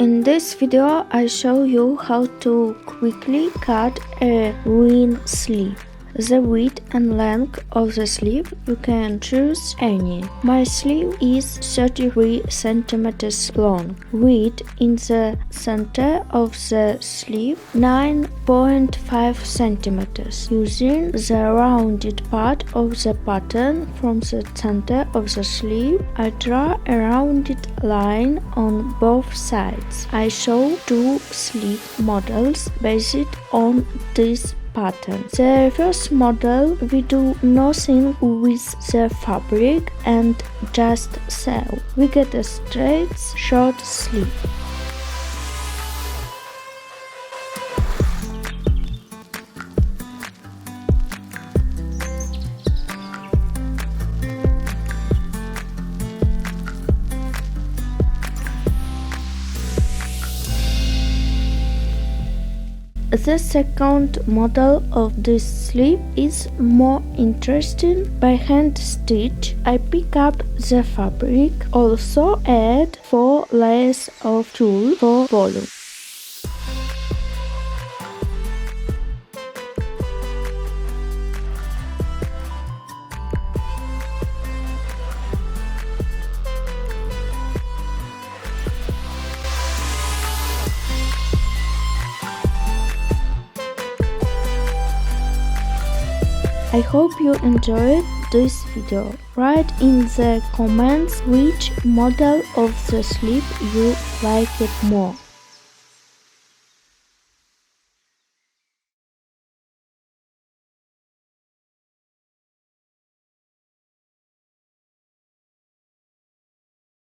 In this video I show you how to quickly cut a wing sleeve. The width and length of the sleeve you can choose any. My sleeve is 33 cm long. Width in the center of the sleeve 9.5 cm. Using the rounded part of the pattern from the center of the sleeve, I draw a rounded line on both sides. I show two sleeve models based on this pattern. The first model, we do nothing with the fabric and just sew. We get a straight short sleeve. The second model of this sleeve is more interesting. By hand stitch, I pick up the fabric, also add 4 layers of tulle for volume. I hope you enjoyed this video. Write in the comments which model of the sleeve you like it more.